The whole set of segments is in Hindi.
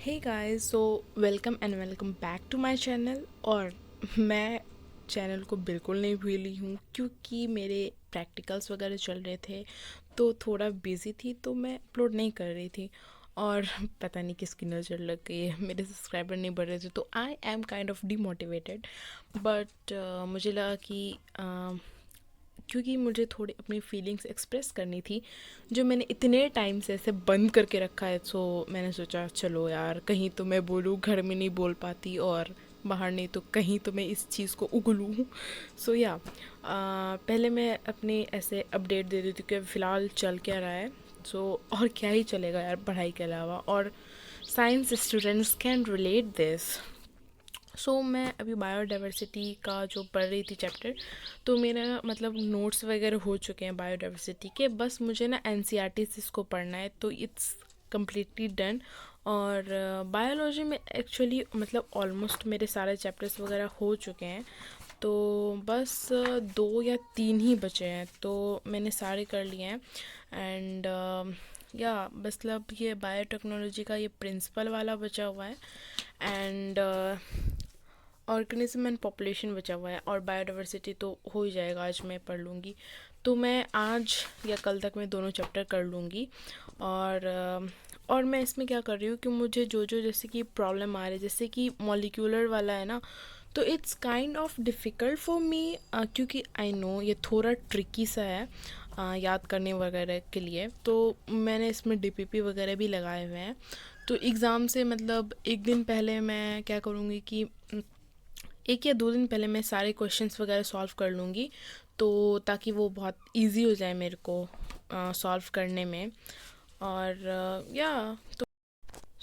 Hey guys, so welcome and welcome back to my channel. और मैं चैनल को बिल्कुल नहीं भूली हूँ क्योंकि मेरे प्रैक्टिकल्स वगैरह चल रहे थे तो थोड़ा बिजी थी, तो मैं अपलोड नहीं कर रही थी। और पता नहीं किसकी नज़र लग गई है, मेरे सब्सक्राइबर नहीं बढ़ रहे थे, तो I am kind of demotivated. But मुझे लगा कि क्योंकि मुझे थोड़ी अपनी फीलिंग्स एक्सप्रेस करनी थी जो मैंने इतने टाइम से ऐसे बंद करके रखा है। सो मैंने सोचा चलो यार, कहीं तो मैं बोलूँ, घर में नहीं बोल पाती और बाहर नहीं तो कहीं तो मैं इस चीज़ को उगलूँ। सो या पहले मैं अपनी ऐसे अपडेट दे देती हूँ कि फ़िलहाल चल क्या रहा है। सो और क्या ही चलेगा यार पढ़ाई के अलावा, और science students can relate this. मैं अभी बायोडाइवर्सिटी का जो पढ़ रही थी चैप्टर, तो मेरा मतलब नोट्स वगैरह हो चुके हैं बायोडाइवर्सिटी के। बस मुझे ना एनसीईआरटी से इसको पढ़ना है, तो इट्स कम्प्लीटली डन। और बायोलॉजी में एक्चुअली मतलब ऑलमोस्ट मेरे सारे चैप्टर्स वगैरह हो चुके हैं, तो बस दो या तीन ही बचे हैं, तो मैंने सारे कर लिए हैं। एंड या मतलब ये बायोटेक्नोलॉजी का ये प्रिंसिपल वाला बचा हुआ है, एंड ऑर्गेनिज्म एंड पॉपुलेशन बचा हुआ है, और बायोडाइवर्सिटी तो हो ही जाएगा, आज मैं पढ़ लूँगी। तो मैं आज या कल तक मैं दोनों चैप्टर कर लूँगी। और मैं इसमें क्या कर रही हूँ कि मुझे जो जो जैसे कि प्रॉब्लम आ रही है, जैसे कि मॉलिक्यूलर वाला है ना, तो it's kind of difficult for me, क्योंकि आई नो ये थोड़ा ट्रिकी सा है याद करने वगैरह के लिए। तो मैंने इसमें डीपीपी वगैरह भी लगाए हुए हैं। तो एग्ज़ाम से मतलब एक दिन पहले मैं क्या करूँगी कि एक या दो दिन पहले मैं सारे क्वेश्चंस वगैरह सॉल्व कर लूँगी, तो ताकि वो बहुत इजी हो जाए मेरे को सॉल्व करने में। और या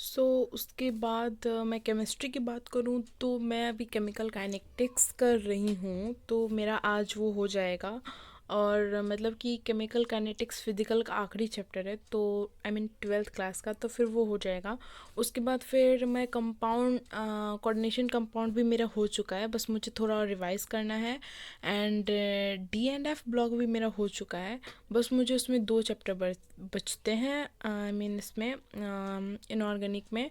तो उसके बाद मैं केमिस्ट्री की बात करूँ तो मैं अभी केमिकल काइनेटिक्स कर रही हूँ, तो मेरा आज वो हो जाएगा। और मतलब कि केमिकल काइनेटिक्स फिजिकल का आखिरी चैप्टर है, तो आई मीन ट्वेल्थ क्लास का, तो फिर वो हो जाएगा। उसके बाद फिर मैं कंपाउंड कोऑर्डिनेशन कंपाउंड भी मेरा हो चुका है, बस मुझे थोड़ा रिवाइज करना है। And D and F block भी मेरा हो चुका है, बस मुझे उसमें दो चैप्टर बचते हैं, आई मीन इसमें इनऑर्गेनिक में।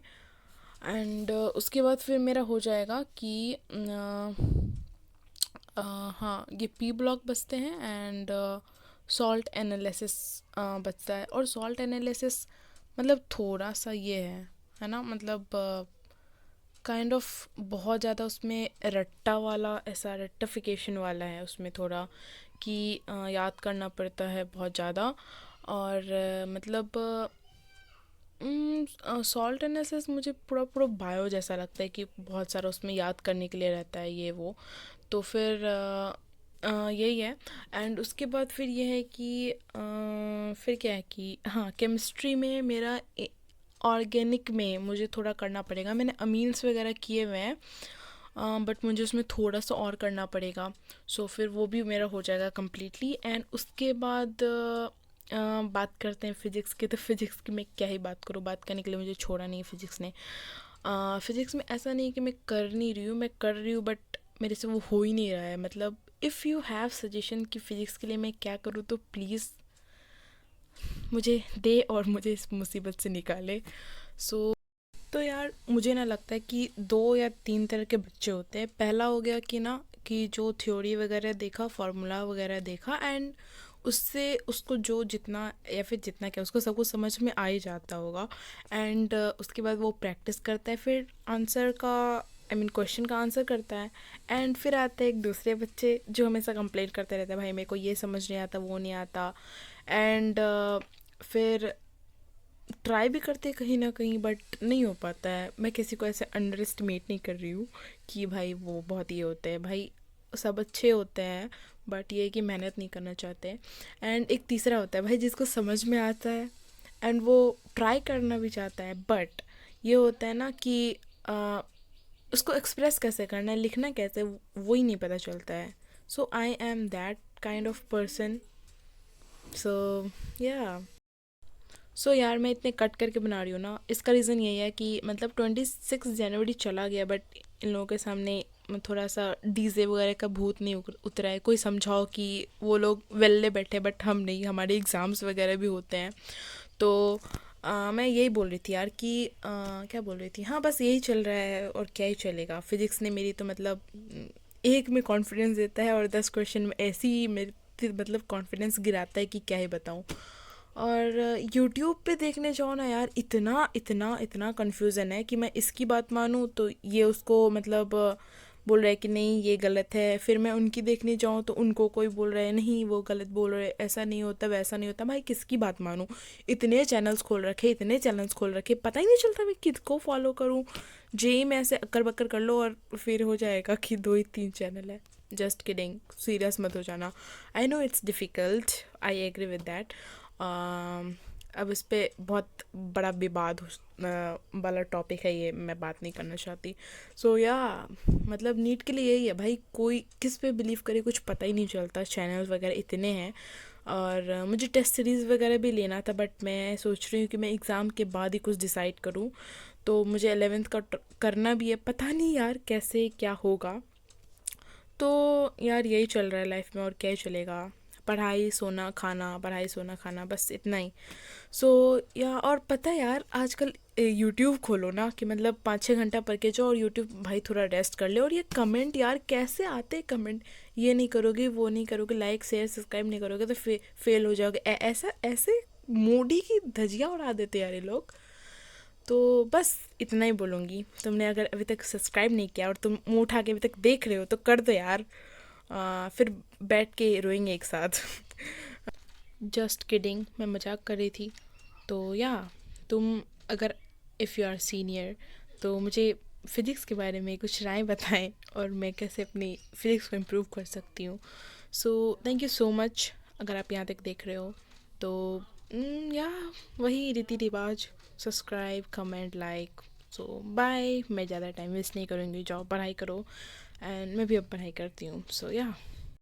एंड उसके बाद फिर मेरा हो जाएगा कि हाँ, ये पी ब्लॉक बचते हैं, एंड सॉल्ट एनालिसिस बचता है। और सॉल्ट एनालिसिस मतलब थोड़ा सा ये है ना, मतलब काइंड ऑफ बहुत ज़्यादा उसमें रट्टा वाला, ऐसा रट्टाफिकेशन वाला है उसमें थोड़ा, कि याद करना पड़ता है बहुत ज़्यादा। और मतलब सॉल्ट एनालिसिस मुझे पूरा पूरा बायो जैसा लगता है कि बहुत सारा उसमें याद करने के लिए रहता है ये वो। तो फिर यही है। एंड उसके बाद फिर ये है कि फिर क्या है कि हाँ, केमिस्ट्री में मेरा ऑर्गेनिक में मुझे थोड़ा करना पड़ेगा। मैंने अमीन्स वगैरह किए हुए हैं, बट मुझे उसमें थोड़ा सा और करना पड़ेगा। फिर वो भी मेरा हो जाएगा कम्प्लीटली। एंड उसके बाद बात करते हैं फिज़िक्स की। तो फिज़िक्स की मैं क्या ही बात करूँ, बात करने के लिए मुझे छोड़ा नहीं है फिज़िक्स ने। फिज़िक्स में ऐसा नहीं कि मैं कर नहीं रही हूँ, मैं कर रही हूँ, बट मेरे से वो हो ही नहीं रहा है। मतलब इफ़ यू हैव सजेशन कि फ़िज़िक्स के लिए मैं क्या करूँ, तो प्लीज़ मुझे दे और मुझे इस मुसीबत से निकाले। सो तो यार मुझे ना लगता है कि दो या तीन तरह के बच्चे होते हैं। पहला हो गया कि ना, कि जो थ्योरी वगैरह देखा, फार्मूला वगैरह देखा, एंड उससे उसको जो जितना या फिर जितना क्या उसको सब कुछ समझ में आ ही जाता होगा। एंड उसके बाद वो प्रैक्टिस करता है, फिर आंसर का आई मीन क्वेश्चन का आंसर करता है। एंड फिर आते हैं एक दूसरे बच्चे जो हमेशा कंप्लेंट करते रहते हैं, भाई मेरे को ये समझ नहीं आता, वो नहीं आता। एंड फिर ट्राई भी करते हैं कहीं ना कहीं, बट नहीं हो पाता है। मैं किसी को ऐसे अंडर एस्टिमेट नहीं कर रही हूँ कि भाई वो बहुत ये होते हैं, भाई सब अच्छे होते हैं, बट ये है कि मेहनत नहीं करना चाहते। एंड एक तीसरा होता है भाई जिसको समझ में आता है एंड वो ट्राई करना भी चाहता है, बट ये होता है ना कि आ, उसको एक्सप्रेस कैसे करना है, लिखना कैसे, वो ही नहीं पता चलता है। I am that kind of person. So yeah यार मैं इतने कट करके बना रही हूँ ना, इसका रीज़न यही है कि मतलब 26 जनवरी चला गया, बट इन लोगों के सामने थोड़ा सा डीजे वगैरह का भूत नहीं उतरा है। कोई समझाओ कि वो लोग वेल्ले बैठे, बट हम नहीं, हमारे एग्ज़ाम्स वगैरह भी होते हैं। तो मैं यही बोल रही थी यार कि क्या बोल रही थी, हाँ बस यही चल रहा है और क्या ही चलेगा। फिजिक्स ने मेरी तो मतलब एक में कॉन्फिडेंस देता है और 10 क्वेश्चन में ऐसी ही मेरी मतलब कॉन्फिडेंस गिराता है कि क्या ही बताऊँ। और यूट्यूब पे देखने जाओ ना यार, इतना इतना इतना कन्फ्यूज़न है कि मैं इसकी बात मानूँ तो ये उसको मतलब बोल रहा है कि नहीं ये गलत है, फिर मैं उनकी देखने जाऊँ तो उनको कोई बोल रहा है नहीं वो गलत बोल रहे, ऐसा नहीं होता वैसा नहीं होता। भाई किसकी बात मानूँ? इतने चैनल्स खोल रखे, इतने चैनल्स खोल रखे, पता ही नहीं चलता मैं किसको फॉलो करूँ। जेई में ऐसे अक्कर बक्कर कर लो और फिर हो जाएगा कि 2 ही 3 चैनल है। जस्ट किडिंग, सीरियस मत हो जाना। I know it's difficult, I agree with that. अब इस पे बहुत बड़ा विवाद वाला टॉपिक है ये, मैं बात नहीं करना चाहती। सो या मतलब नीट के लिए यही है भाई, कोई किस पे बिलीव करे कुछ पता ही नहीं चलता, चैनल्स वगैरह इतने हैं। और मुझे टेस्ट सीरीज़ वगैरह भी लेना था बट मैं सोच रही हूँ कि मैं एग्ज़ाम के बाद ही कुछ डिसाइड करूँ। तो मुझे 11th का करना भी है, पता नहीं यार कैसे क्या होगा। तो यार यही चल रहा है लाइफ में और क्या ही चलेगा। पढ़ाई सोना खाना, पढ़ाई सोना खाना, बस इतना ही। सो या और पता है यार आजकल यूट्यूब खोलो ना कि मतलब 5-6 घंटा पढ़ के जाओ और यूट्यूब भाई थोड़ा रेस्ट कर ले, और ये कमेंट यार कैसे आते कमेंट, ये नहीं करोगे वो नहीं करोगे, लाइक शेयर सब्सक्राइब नहीं करोगे तो फेल हो जाओगे, ऐसा ऐसे मोडी की धजियाँ उड़ा देते यार ये लोग। तो बस इतना ही बोलूँगी, तुमने अगर अभी तक सब्सक्राइब नहीं किया और तुम मुंह उठा के अभी तक देख रहे हो तो कर दो यार। फिर बैठ के रोएंगे एक साथ। जस्ट किडिंग, मैं मजाक कर रही थी। तो या तुम अगर इफ़ यू आर सीनियर तो मुझे फिज़िक्स के बारे में कुछ राय बताएं और मैं कैसे अपनी फिज़िक्स को इम्प्रूव कर सकती हूँ। So thank you so much अगर आप यहाँ तक देख रहे हो। तो या वही रीति रिवाज, सब्सक्राइब कमेंट लाइक। सो बाय, मैं ज़्यादा टाइम वेस्ट नहीं करूँगी, जाओ पढ़ाई करो। एंड मैं भी अब पढ़ाई करती हूँ। सो या